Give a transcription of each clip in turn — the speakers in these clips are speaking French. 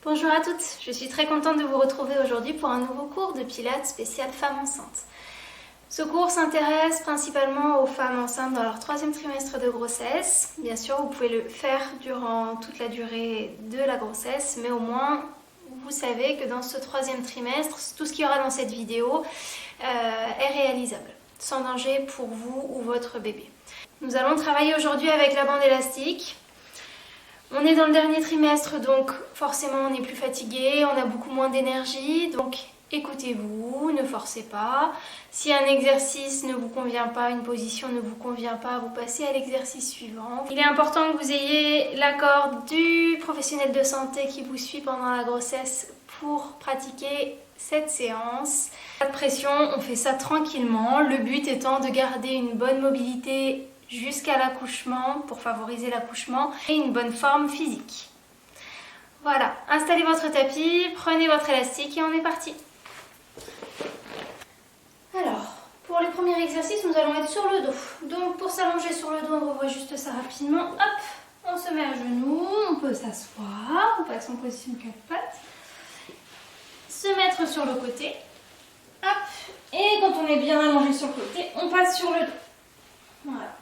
Bonjour à toutes, je suis très contente de vous retrouver aujourd'hui pour un nouveau cours de Pilates spécial femmes enceintes. Ce cours s'intéresse principalement aux femmes enceintes dans leur 3e trimestre de grossesse. Bien sûr, vous pouvez le faire durant toute la durée de la grossesse, mais au moins vous savez que dans ce 3e trimestre, tout ce qu'il y aura dans cette vidéo est réalisable, sans danger pour vous ou votre bébé. Nous allons travailler aujourd'hui avec la bande élastique. On est dans le dernier trimestre, donc forcément on est plus fatigué, on a beaucoup moins d'énergie, donc écoutez-vous, ne forcez pas. Si un exercice ne vous convient pas, une position ne vous convient pas, vous passez à l'exercice suivant. Il est important que vous ayez l'accord du professionnel de santé qui vous suit pendant la grossesse pour pratiquer cette séance. Pas de pression, on fait ça tranquillement, le but étant de garder une bonne mobilité jusqu'à l'accouchement pour favoriser l'accouchement et une bonne forme physique. Voilà, installez votre tapis, prenez votre élastique et on est parti. Alors, pour le premier exercice, nous allons être sur le dos. Donc pour s'allonger sur le dos, on revoit juste ça rapidement. Hop, on se met à genoux, on peut s'asseoir, on passe en position 4 pattes. Se mettre sur le côté. Hop, et quand on est bien allongé sur le côté, on passe sur le dos. Voilà.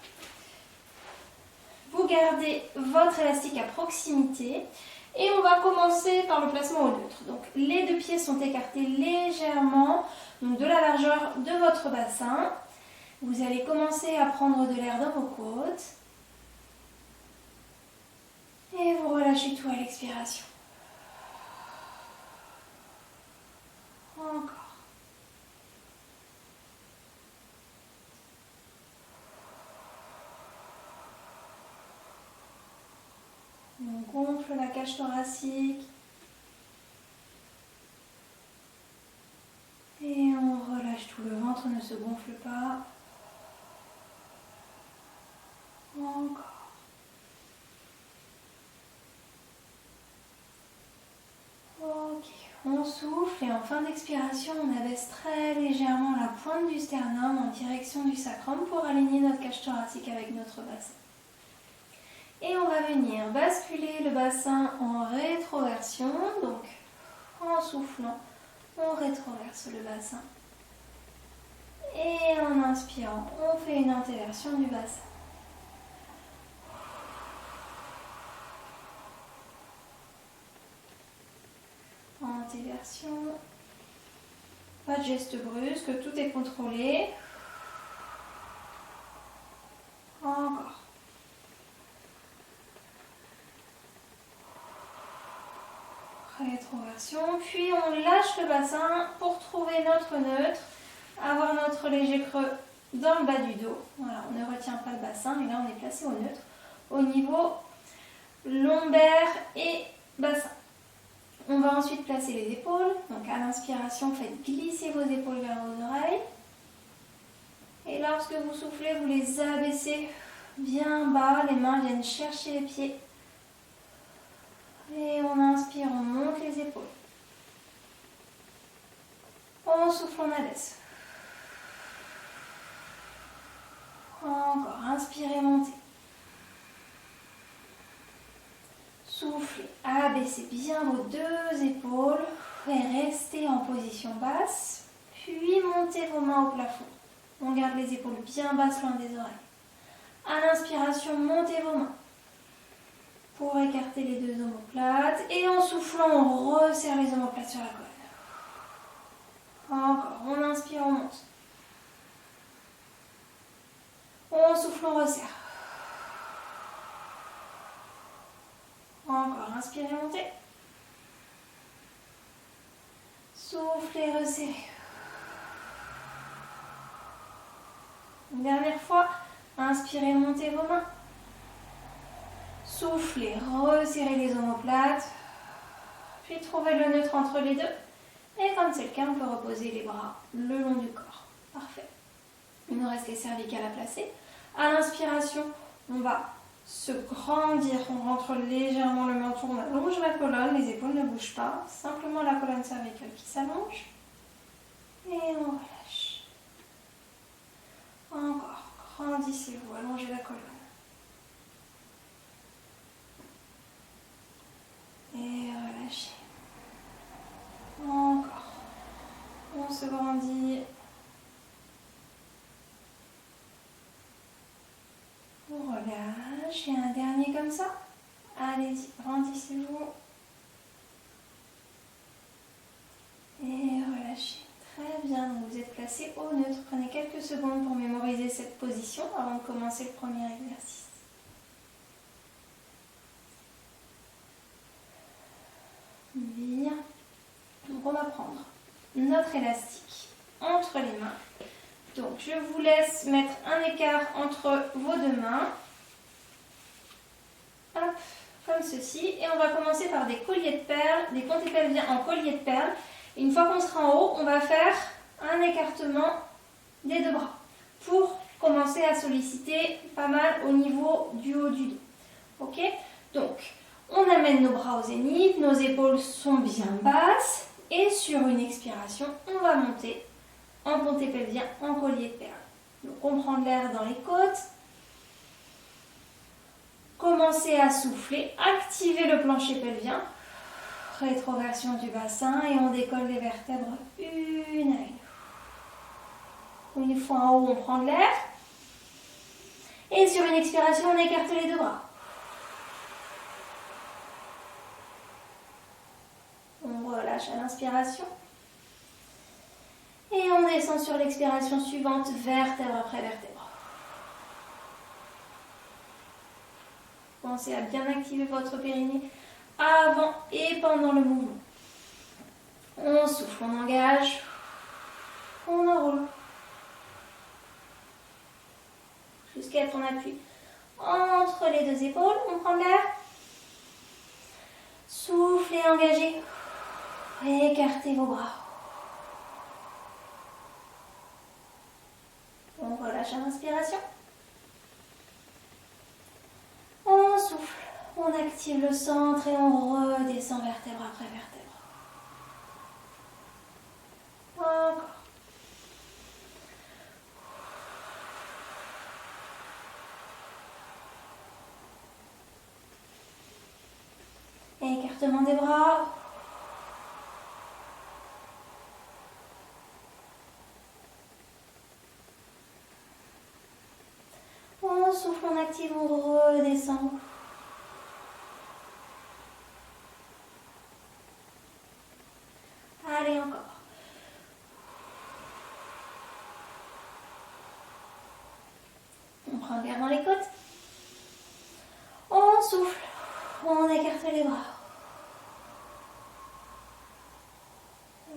Vous gardez votre élastique à proximité et on va commencer par le placement au neutre. Donc les deux pieds sont écartés légèrement donc de la largeur de votre bassin. Vous allez commencer à prendre de l'air dans vos côtes et vous relâchez tout à l'expiration. Encore. On gonfle la cage thoracique et on relâche tout. Le ventre ne se gonfle pas. Encore. Ok, on souffle et en fin d'expiration, on abaisse très légèrement la pointe du sternum en direction du sacrum pour aligner notre cage thoracique avec notre bassin. Et on va venir basculer le bassin en rétroversion, donc en soufflant, on rétroverse le bassin. Et en inspirant, on fait une antéversion du bassin. Antéversion, pas de geste brusque, tout est contrôlé. Encore. Rétroversion, puis on lâche le bassin pour trouver notre neutre, avoir notre léger creux dans le bas du dos. Voilà, on ne retient pas le bassin, mais là on est placé au neutre, au niveau lombaire et bassin. On va ensuite placer les épaules. Donc à l'inspiration, faites glisser vos épaules vers vos oreilles. Et lorsque vous soufflez, vous les abaissez bien bas, les mains viennent chercher les pieds. Et on inspire, on monte les épaules. On souffle, on abaisse. Encore, inspirez, montez. Soufflez, abaissez bien vos deux épaules et restez en position basse. Puis montez vos mains au plafond. On garde les épaules bien basses loin des oreilles. À l'inspiration, montez vos mains pour écarter les deux omoplates. Et en soufflant, on resserre les omoplates sur la colonne. Encore, on inspire, on monte. On souffle, on resserre. Encore, inspirez, montez. Soufflez, resserrez. Une dernière fois, inspirez, montez vos mains. Soufflez, resserrez les omoplates. Puis trouvez le neutre entre les deux. Et quand c'est le cas, on peut reposer les bras le long du corps. Parfait. Il nous reste les cervicales à placer. À l'inspiration, on va se grandir. On rentre légèrement le menton, on allonge la colonne. Les épaules ne bougent pas. Simplement la colonne cervicale qui s'allonge. Et on relâche. Encore. Grandissez-vous, allongez la colonne. Et relâchez. se grandir. On relâche. Et un dernier comme ça. Allez-y, grandissez-vous. Et relâchez. Très bien, donc vous êtes placé au neutre. Prenez quelques secondes pour mémoriser cette position avant de commencer le premier exercice. Bien. Donc on va prendre notre élastique entre les mains. Donc je vous laisse mettre un écart entre vos deux mains. Hop, comme ceci. Et on va commencer par des colliers de perles, des pontés pelviens en colliers de perles. Et une fois qu'on sera en haut, on va faire un écartement des deux bras pour commencer à solliciter pas mal au niveau du haut du dos. Ok? Donc, on amène nos bras au zénith, nos épaules sont bien basses et sur une expiration, on va monter en ponté pelvien, en collier de perles. Donc, on prend de l'air dans les côtes. Commencez à souffler, activez le plancher pelvien. Rétroversion du bassin et on décolle les vertèbres une à une. Une fois en haut, on prend de l'air. Et sur une expiration, on écarte les deux bras. On relâche à l'inspiration. Et on descend sur l'expiration suivante, vertèbre après vertèbre. Pensez à bien activer votre périnée avant et pendant le mouvement. On souffle, on engage, on enroule. Jusqu'à être en appui entre les deux épaules. On prend l'air. Soufflez, engagez. Écartez vos bras. On relâche à l'inspiration. On souffle. On active le centre et on redescend vertèbre après vertèbre. Encore. Écartement des bras. On souffle, on active, on redescend. Allez, encore. On prend l'air dans les côtes. On souffle. On écarte les bras.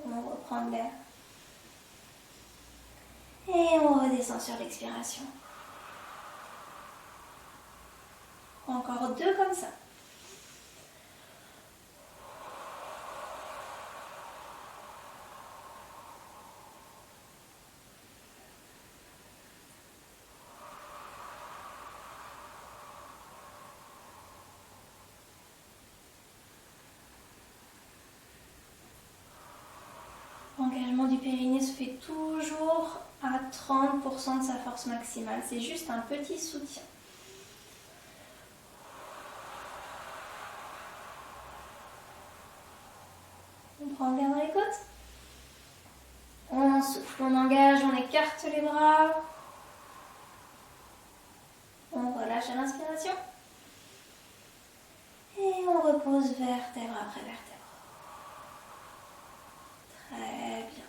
On reprend de l'air. Et on redescend sur l'expiration. Encore deux comme ça. L'engagement du périnée se fait toujours à 30% de sa force maximale. C'est juste un petit soutien. On prend l'air dans les côtes. On souffle, on engage, on écarte les bras. On relâche à l'inspiration. Et on repose vertèbre après vertèbre. Très bien.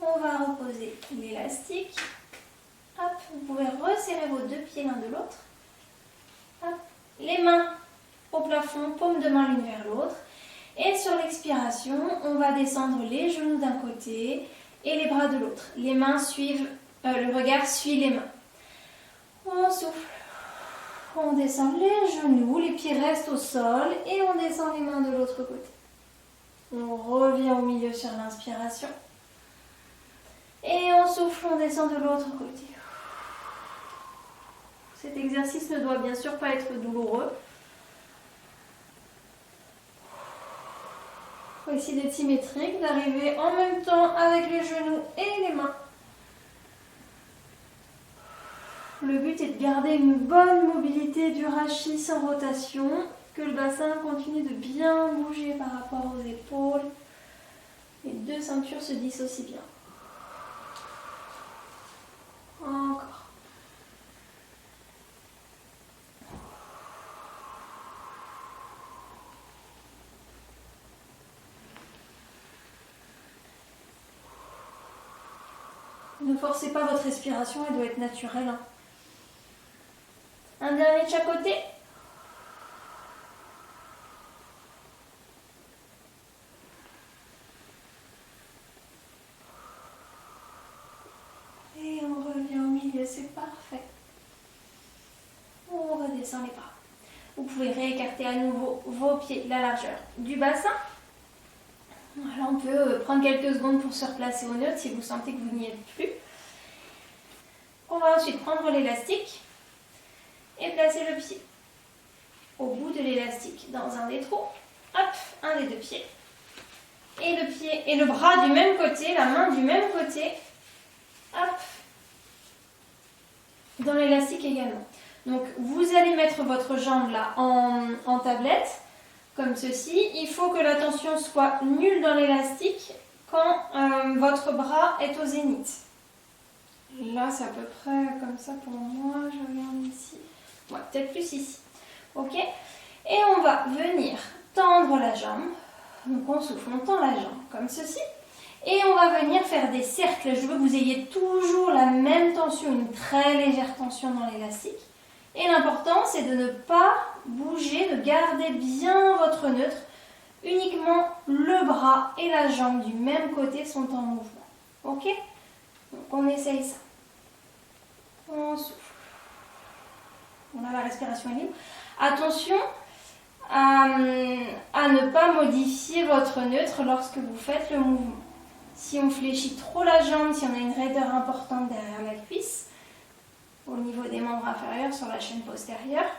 On va reposer l'élastique. Hop, vous pouvez resserrer vos deux pieds l'un de l'autre. Hop, les mains au plafond, paume de main l'une vers l'autre. Et sur l'expiration, on va descendre les genoux d'un côté et les bras de l'autre. Les mains suivent, le regard suit les mains. On souffle. On descend les genoux, les pieds restent au sol et on descend les mains de l'autre côté. On revient au milieu sur l'inspiration. Et on souffle, on descend de l'autre côté. Cet exercice ne doit bien sûr pas être douloureux. Il faut essayer d'être symétrique, d'arriver en même temps avec les genoux et les mains. Le but est de garder une bonne mobilité du rachis sans rotation, que le bassin continue de bien bouger par rapport aux épaules. Les deux ceintures se dissocient bien. Ne forcez pas votre respiration, elle doit être naturelle. Un dernier de chaque côté. Et on revient au milieu, c'est parfait. On redescend les bras. Vous pouvez réécarter à nouveau vos pieds, la largeur du bassin. Voilà, on peut prendre quelques secondes pour se replacer au neutre si vous sentez que vous n'y êtes plus. On va ensuite prendre l'élastique et placer le pied au bout de l'élastique dans un des trous. Hop, un des deux pieds. Et le pied et le bras du même côté, la main du même côté. Hop, dans l'élastique également. Donc vous allez mettre votre jambe là en tablette, comme ceci. Il faut que la tension soit nulle dans l'élastique quand votre bras est au zénith. Là c'est à peu près comme ça pour moi, je regarde ici. Ouais, peut-être plus ici. Ok. Et on va venir tendre la jambe. Donc on souffle, on tend la jambe comme ceci. Et on va venir faire des cercles. Je veux que vous ayez toujours la même tension, une très légère tension dans l'élastique. Et l'important, c'est de ne pas bouger, de garder bien votre neutre. Uniquement le bras et la jambe du même côté sont en mouvement. Ok? Donc on essaye ça. On souffle. On a la respiration est libre. Attention à ne pas modifier votre neutre lorsque vous faites le mouvement. Si on fléchit trop la jambe, si on a une raideur importante derrière la cuisse, au niveau des membres inférieurs, sur la chaîne postérieure,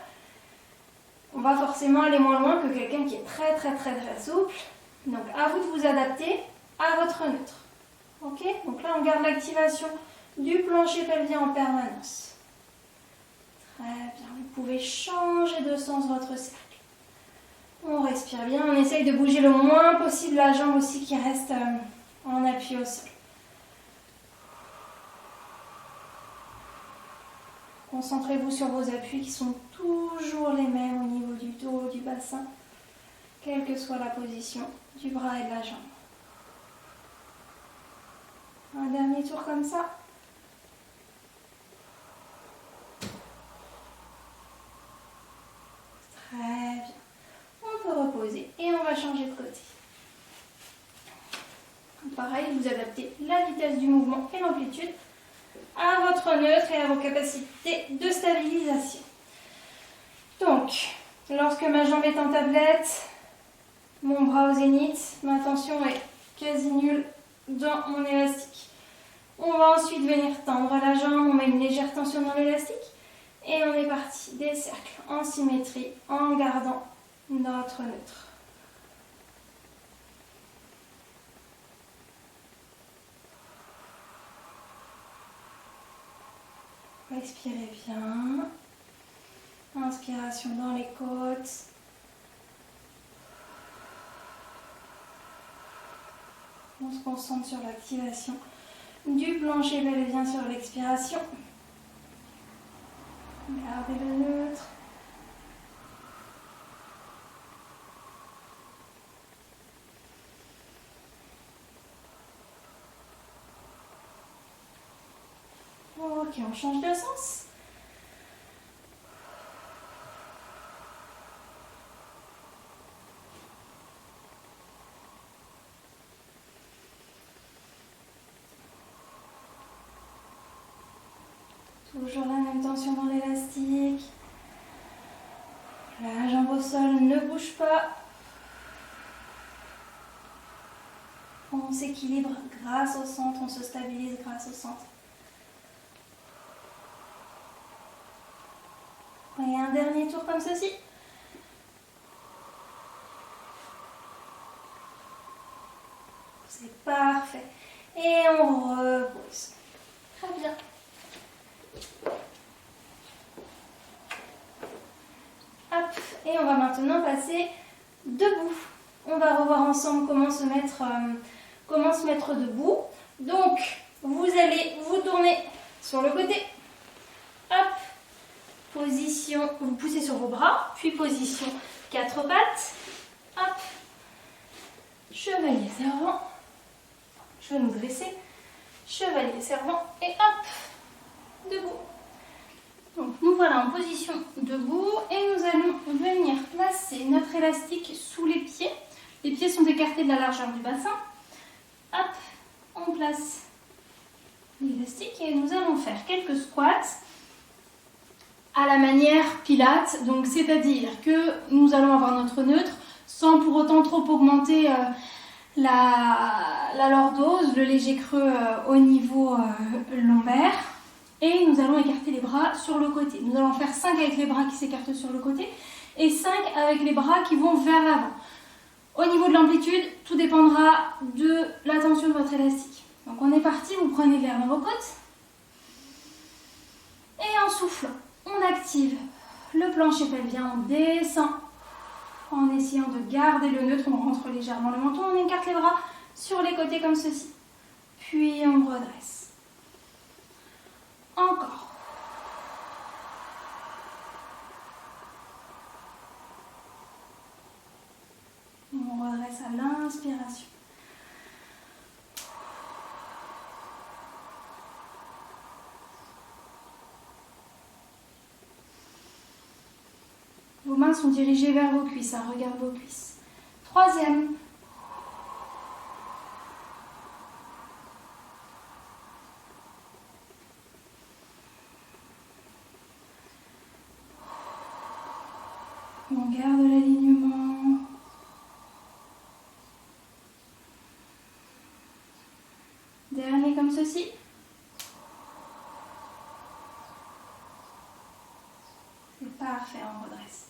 on va forcément aller moins loin que quelqu'un qui est très souple. Donc à vous de vous adapter à votre neutre. Ok? Donc là on garde l'activation du plancher pelvien en permanence. Très bien, vous pouvez changer de sens votre cercle. On respire bien, on essaye de bouger le moins possible la jambe aussi qui reste en appui au sol. Concentrez-vous sur vos appuis qui sont toujours les mêmes au niveau du dos, du bassin, quelle que soit la position du bras et de la jambe. Un dernier tour comme ça. Très bien. On peut reposer et on va changer de côté. Pareil, vous adaptez la vitesse du mouvement et l'amplitude à votre neutre et à vos capacités de stabilisation. Donc, lorsque ma jambe est en tablette, mon bras au zénith, ma tension est quasi nulle dans mon élastique. On va ensuite venir tendre la jambe, on met une légère tension dans l'élastique et on est parti. Des cercles en symétrie en gardant notre neutre. Respirez bien. Inspiration dans les côtes. On se concentre sur l'activation du plancher pelvien sur l'expiration. Gardez le neutre. Ok, on change de sens. Toujours la même tension dans l'élastique. La jambe au sol ne bouge pas. On s'équilibre grâce au centre, on se stabilise grâce au centre. Et un dernier tour comme ceci. C'est parfait. Et on repose. Très bien. Hop. Et on va maintenant passer debout. On va revoir ensemble comment se mettre debout. Donc, vous allez vous tourner sur le côté. Hop. Position, vous poussez sur vos bras, puis position 4 pattes. Hop. Chevaliers avant. Genoux dressés. chevalier servant et hop, debout. Donc nous voilà en position debout et nous allons venir placer notre élastique sous les pieds. Les pieds sont écartés de la largeur du bassin. Hop, on place l'élastique et nous allons faire quelques squats à la manière Pilates. Donc c'est-à-dire que nous allons avoir notre neutre sans pour autant trop augmenter la lordose, le léger creux au niveau lombaire. Et nous allons écarter les bras sur le côté. Nous allons faire 5 avec les bras qui s'écartent sur le côté et 5 avec les bras qui vont vers l'avant. Au niveau de l'amplitude, tout dépendra de la tension de votre élastique. Donc on est parti, vous prenez de l'air dans vos côtes. Et en soufflant, on active le plancher pelvien, on descend. En essayant de garder le neutre, on rentre légèrement le menton, on écarte les bras sur les côtés comme ceci. Puis on redresse. Encore. On redresse à l'inspiration. Vos mains sont dirigées vers vos cuisses, regarde vos cuisses. Troisième. On garde l'alignement. Dernier comme ceci. C'est parfait, on redresse.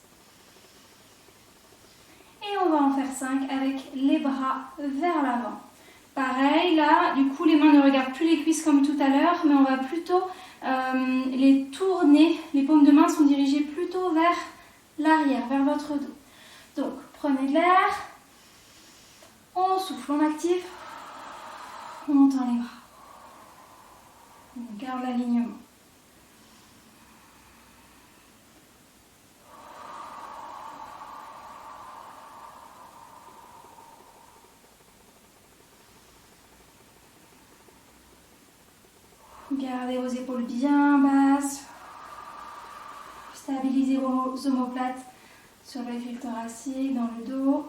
Et on va en faire 5 avec les bras vers l'avant. Pareil, là, du coup, les mains ne regardent plus les cuisses comme tout à l'heure, mais on va plutôt les tourner. Les paumes de main sont dirigées plutôt vers l'arrière, vers votre dos. Donc, prenez de l'air, on souffle, on active, on tend les bras. On garde l'alignement. Gardez vos épaules bien basses. Stabilisez vos omoplates sur le fil thoracique, dans le dos.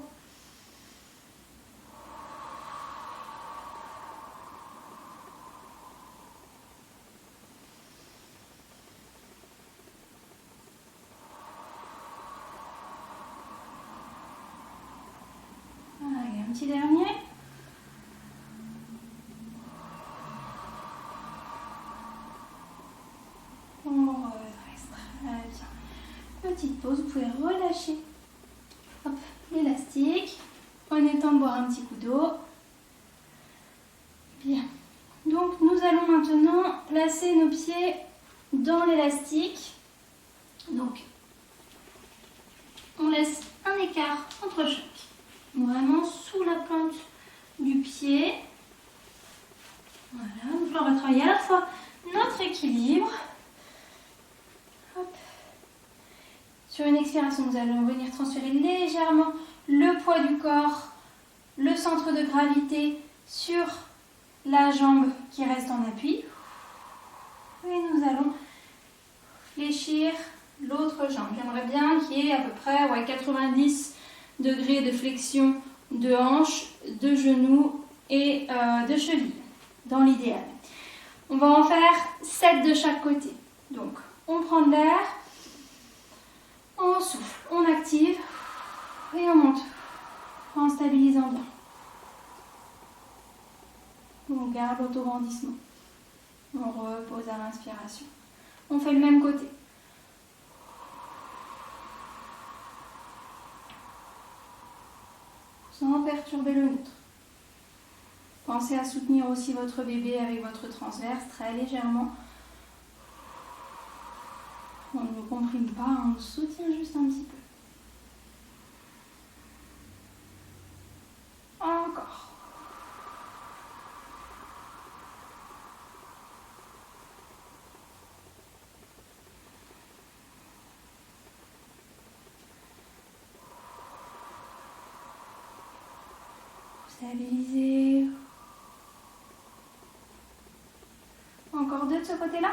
Allez, un petit dernier. On redresse très bien. Petite pause, vous pouvez relâcher l'élastique. Prenez le temps de boire un petit coup d'eau. Bien. Donc nous allons maintenant placer nos pieds dans l'élastique. Donc on laisse un écart entre chaque. Vraiment sous la plante du pied. Voilà. Donc là on va travailler à la fois notre équilibre. Hop. Sur une expiration, nous allons venir transférer légèrement le poids du corps, le centre de gravité sur la jambe qui reste en appui. Et nous allons fléchir l'autre jambe. J'aimerais bien qu'il y ait à peu près 90 degrés de flexion de hanche, de genoux et de cheville, dans l'idéal. On va en faire 7 de chaque côté. Donc, on prend de l'air, on souffle, on active et on monte en stabilisant bien. On garde l'autograndissement. On repose à l'inspiration. On fait le même côté. Sans perturber le neutre. Pensez à soutenir aussi votre bébé avec votre transverse très légèrement. On ne le comprime pas, on le soutient juste un petit peu. Encore. Stabilisez. deux de ce côté-là.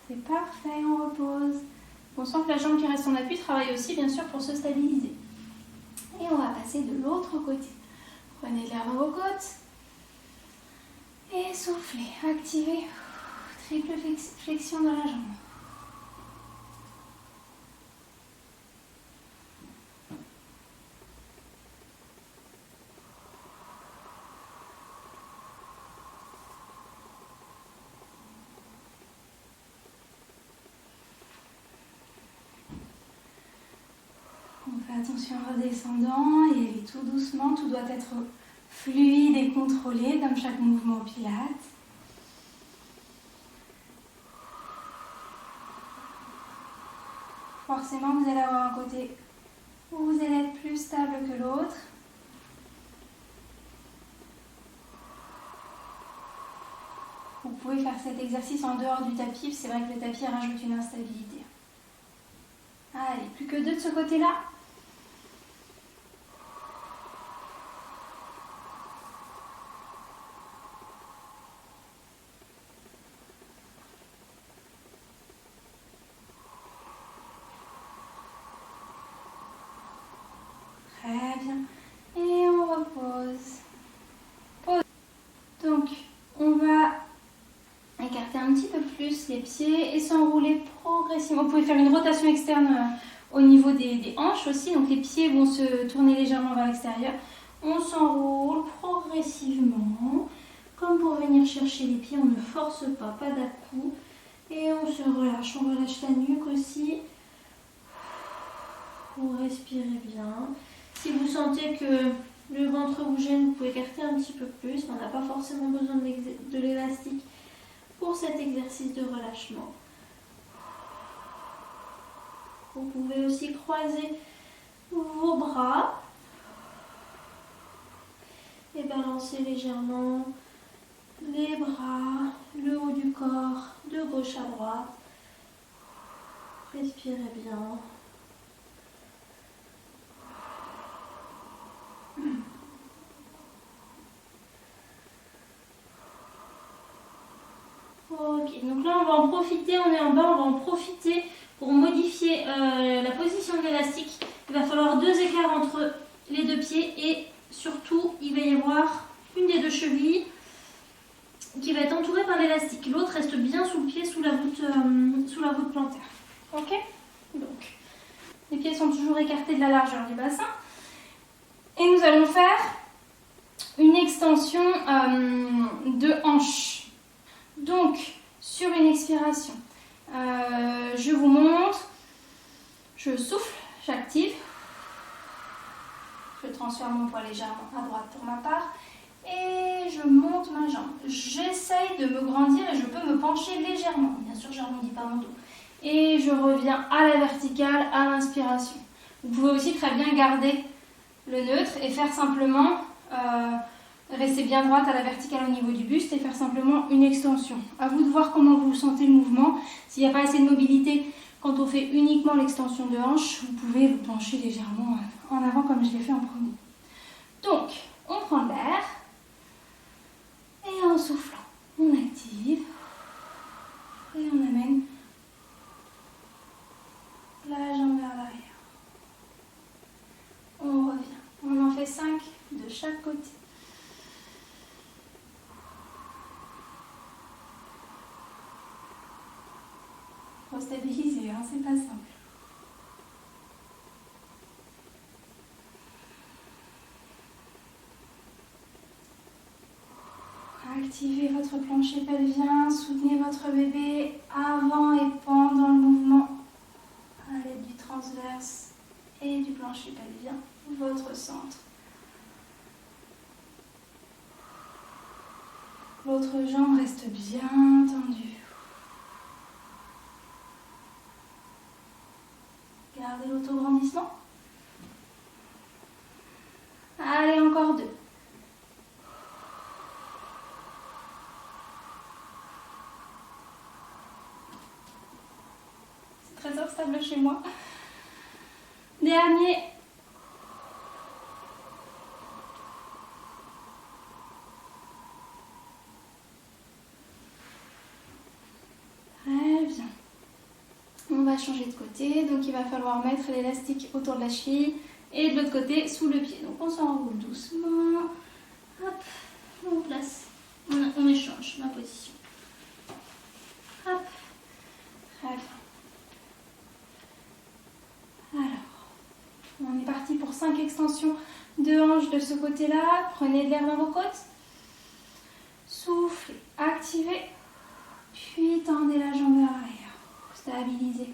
C'est parfait, on repose. On sent que la jambe qui reste en appui travaille aussi bien sûr pour se stabiliser. Et on va passer de l'autre côté. Prenez l'air dans vos côtes. Et soufflez, activez. Triple flexion dans la jambe. On fait attention en redescendant et aller tout doucement. Tout doit être fluide et contrôlé comme chaque mouvement au Pilates. Forcément, vous allez avoir un côté où vous allez être plus stable que l'autre. Vous pouvez faire cet exercice en dehors du tapis. C'est vrai que le tapis rajoute une instabilité. Allez, plus que deux de ce côté-là. Très bien. Et on repose. Pause. Donc, on va écarter un petit peu plus les pieds et s'enrouler progressivement. Vous pouvez faire une rotation externe au niveau des hanches aussi. Donc, les pieds vont se tourner légèrement vers l'extérieur. On s'enroule progressivement. Comme pour venir chercher les pieds, on ne force pas, pas d'à-coups. Et on se relâche. On relâche la nuque aussi. Vous respirez bien. Si vous sentez que le ventre vous gêne, vous pouvez écarter un petit peu plus. On n'a pas forcément besoin de l'élastique pour cet exercice de relâchement. Vous pouvez aussi croiser vos bras et balancer légèrement les bras, le haut du corps, de gauche à droite. Respirez bien. Ok, donc là on va en profiter, on est en bas, on va en profiter pour modifier la position de l'élastique. Il va falloir deux écarts entre les deux pieds et surtout il va y avoir une des deux chevilles qui va être entourée par l'élastique. L'autre reste bien sous le pied, sous la voûte plantaire. Ok? Donc, les pieds sont toujours écartés de la largeur du bassin. Et nous allons faire une extension de hanche. Donc, sur une expiration, je vous montre, je souffle, j'active, je transfère mon poids légèrement à droite pour ma part et je monte ma jambe. J'essaye de me grandir et je peux me pencher légèrement. Bien sûr, je n'arrondis pas mon dos. Et je reviens à la verticale à l'inspiration. Vous pouvez aussi très bien garder le neutre et faire simplement... rester bien droite à la verticale au niveau du buste et faire simplement une extension. À vous de voir comment vous sentez le mouvement. S'il n'y a pas assez de mobilité, quand on fait uniquement l'extension de hanche, vous pouvez vous pencher légèrement en avant comme je l'ai fait en premier. Donc, on prend l'air et en soufflant, on active et on amène la jambe vers l'arrière. On revient. On en fait 5 de chaque côté. Faut stabiliser, hein, c'est pas simple. Activez votre plancher pelvien, soutenez votre bébé avant et pendant le mouvement à l'aide du transverse et du plancher pelvien, votre centre. L'autre jambe reste bien tendue. Gardez l'autograndissement. Allez, encore 2. très instable chez moi. Dernier. Très bien. On va changer de côté, donc il va falloir mettre l'élastique autour de la cheville et de l'autre côté sous le pied. Donc on s'enroule doucement. Hop, on place. On échange ma position. Hop. Très bien. Alors, on est parti pour 5 extensions de hanches de ce côté-là. Prenez de l'air dans vos côtes. Soufflez, activez. Puis tendez la jambe vers l'arrière. Stabilisez.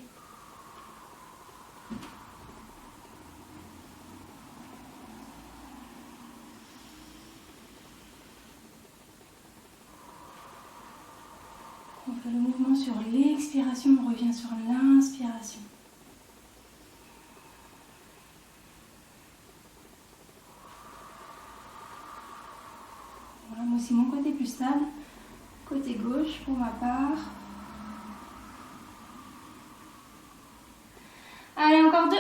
On fait le mouvement sur l'expiration, on revient sur l'inspiration. Voilà, moi aussi mon côté plus stable. Côté gauche pour ma part. Allez, encore 2.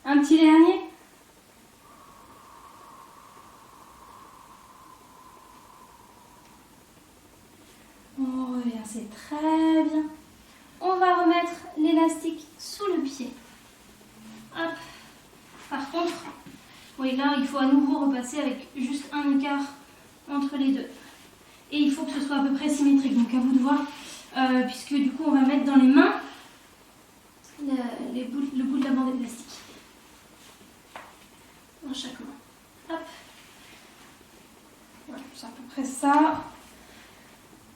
Un petit dernier. On revient, c'est très bien. On va remettre l'élastique sous le pied. Hop. Par contre, oui, là, il faut à nouveau repasser avec juste un écart entre les deux. Et il faut que ce soit à peu près symétrique. Donc à vous de voir, puisque du coup, on va mettre dans les mains le bout de la bande élastique. Dans chaque main. Hop. Voilà, c'est à peu près ça.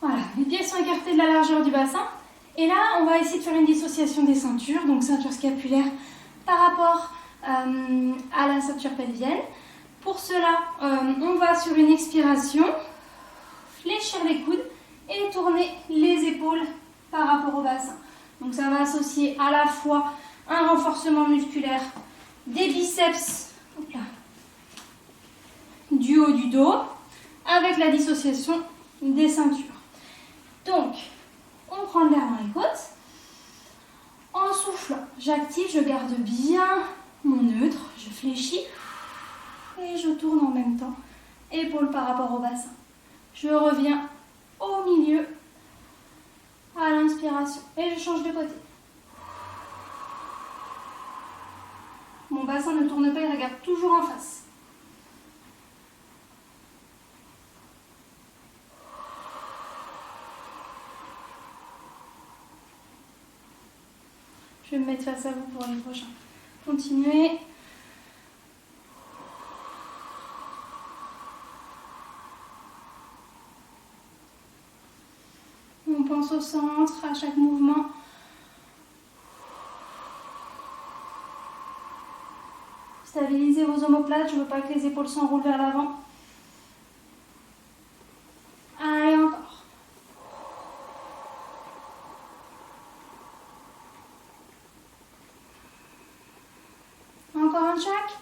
Voilà, les pieds sont écartés de la largeur du bassin. Et là, on va essayer de faire une dissociation des ceintures. Donc ceinture scapulaire par rapport à la ceinture pelvienne. Pour cela, on va sur une expiration fléchir les coudes et tourner les épaules par rapport au bassin. Donc ça va associer à la fois un renforcement musculaire des biceps, hop là, du haut du dos, avec la dissociation des ceintures. Donc, on prend de l'air dans les côtes. En soufflant, j'active, je garde bien mon neutre, je fléchis et je tourne en même temps, épaules par rapport au bassin. Je reviens au milieu à l'inspiration et je change de côté. Mon bassin ne tourne pas, il regarde toujours en face. Je vais me mettre face à vous pour les prochains. Continuez. On pense au centre à chaque mouvement. Stabilisez vos omoplates, je ne veux pas que les épaules s'enroulent vers l'avant. Allez, encore. Encore un de chaque.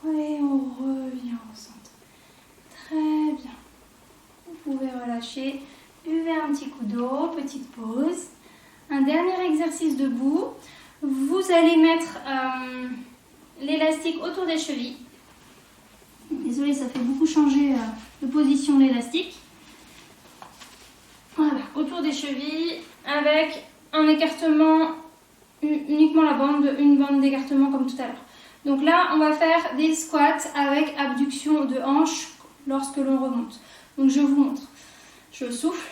Et on revient au centre. Très bien. Vous pouvez relâcher. Buvez un petit coup d'eau, petite pause. Un dernier exercice debout. Vous allez mettre l'élastique autour des chevilles. Désolée, ça fait beaucoup changer de position l'élastique. Voilà, autour des chevilles avec un écartement, uniquement une bande d'écartement comme tout à l'heure. Donc là, on va faire des squats avec abduction de hanche lorsque l'on remonte. Donc je vous montre. Je souffle,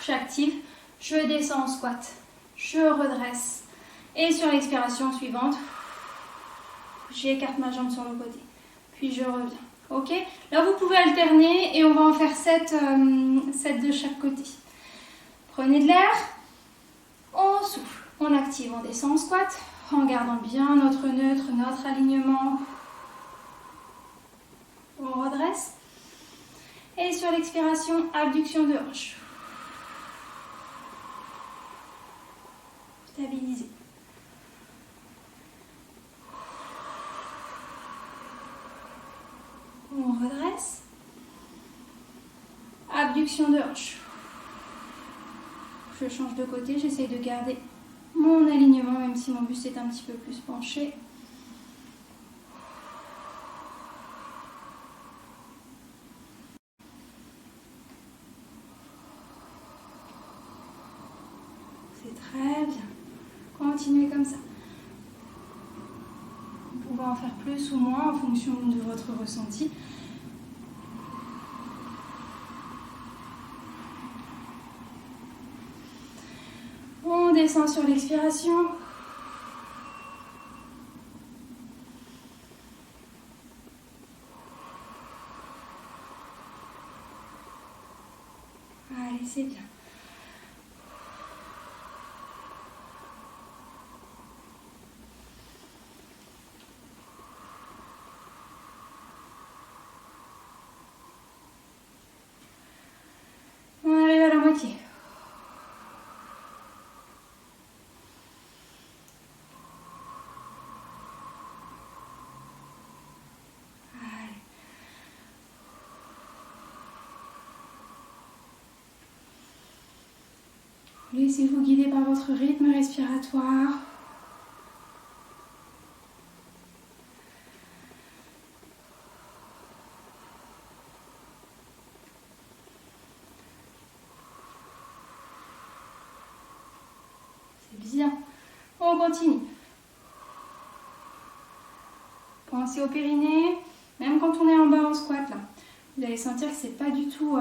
j'active, je descends en squat, je redresse. Et sur l'expiration suivante, j'écarte ma jambe sur le côté. Puis je reviens. Ok? Là, vous pouvez alterner et on va en faire 7 de chaque côté. Prenez de l'air, on souffle, on active, on descend en squat. En gardant bien notre neutre, notre alignement. On redresse. redresse. Et sur l'expiration, abduction de hanche. Stabiliser. On redresse. Abduction de hanche. Je change de côté, j'essaye de garder mon alignement, même si mon buste est un petit peu plus penché. C'est très bien. Continuez comme ça. Vous pouvez en faire plus ou moins en fonction de votre ressenti. On descend sur l'expiration. Allez, c'est bien. On arrive à la moitié. Laissez-vous guider par votre rythme respiratoire. C'est bien. On continue. Pensez au périnée, même quand on est en bas en squat là. Vous allez sentir que c'est pas du tout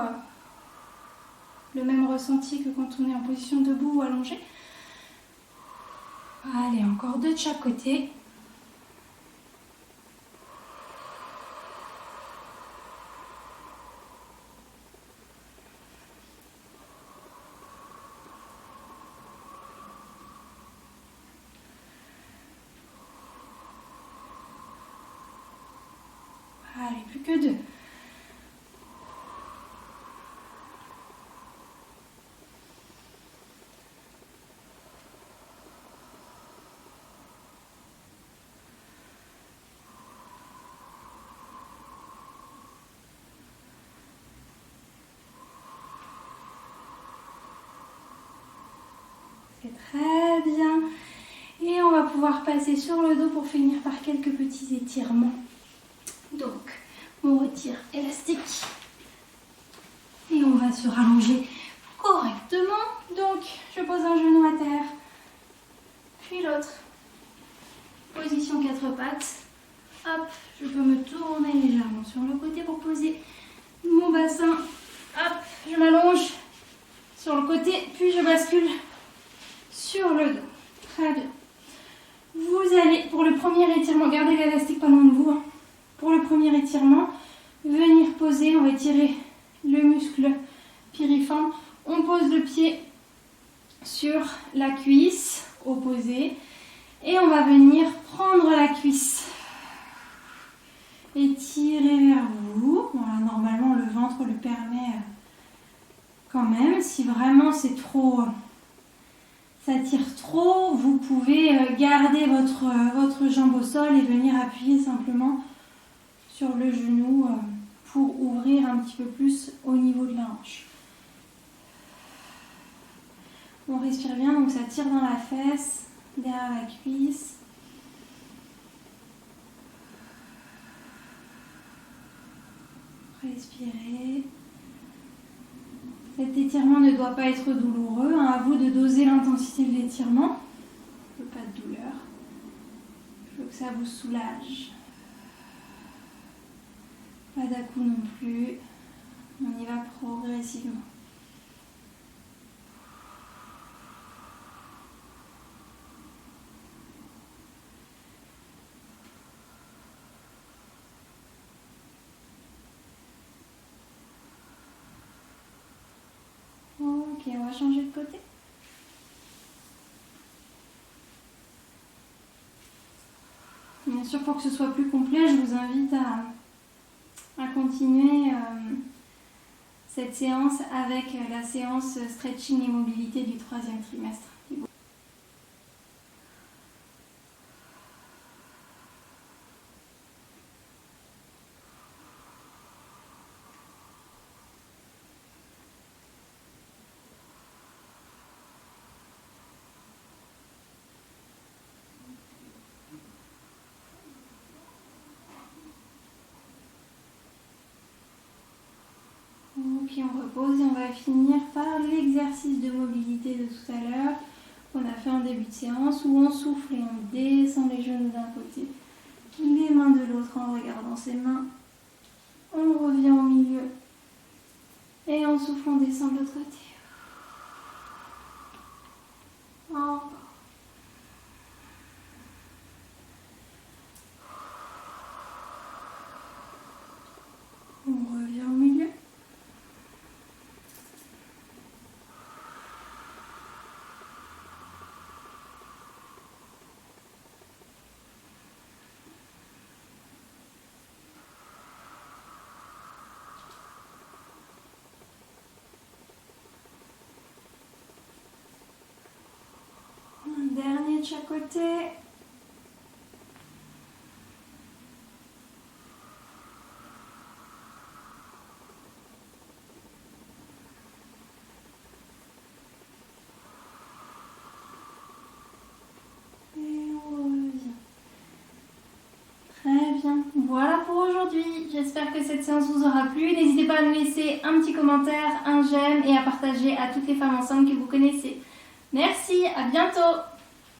le même ressenti que quand on est en position debout ou allongé. Allez, encore 2 de chaque côté. Allez, plus que 2. C'est très bien. Et on va pouvoir passer sur le dos pour finir par quelques petits étirements. Donc, on retire élastique. Et on va se rallonger correctement. Donc, je pose un genou à terre. Puis l'autre. Position 4 pattes. Hop, je peux me tourner légèrement sur le côté pour poser mon bassin. Hop, je m'allonge sur le côté, puis je bascule sur le dos. Très bien. Vous allez, pour le premier étirement, gardez l'élastique pas loin de vous. Pour le premier étirement, venir poser, on va étirer le muscle piriforme. On pose le pied sur la cuisse opposée et on va venir prendre la cuisse. Étirer vers vous. Voilà, normalement, le ventre le permet quand même. Si vraiment c'est trop... ça tire trop, vous pouvez garder votre jambe au sol et venir appuyer simplement sur le genou pour ouvrir un petit peu plus au niveau de la hanche. On respire bien, donc ça tire dans la fesse, derrière la cuisse. Respirez. Cet étirement ne doit pas être douloureux. À vous de doser l'intensité de l'étirement. Je veux pas de douleur. Je veux que ça vous soulage. Pas d'à-coup non plus. On y va progressivement. Ok, on va changer de côté. Bien sûr, pour que ce soit plus complet, je vous invite à continuer cette séance avec la séance stretching et mobilité du troisième trimestre. Puis on repose et on va finir par l'exercice de mobilité de tout à l'heure qu'on a fait en début de séance où on souffle et on descend les genoux d'un côté, les mains de l'autre en regardant ses mains. On revient au milieu et on souffle, on descend de l'autre côté. Encore. On revient au milieu. Un dernier de chaque côté. Voilà pour aujourd'hui. J'espère que cette séance vous aura plu. N'hésitez pas à nous laisser un petit commentaire, un j'aime et à partager à toutes les femmes enceintes que vous connaissez. Merci, à bientôt.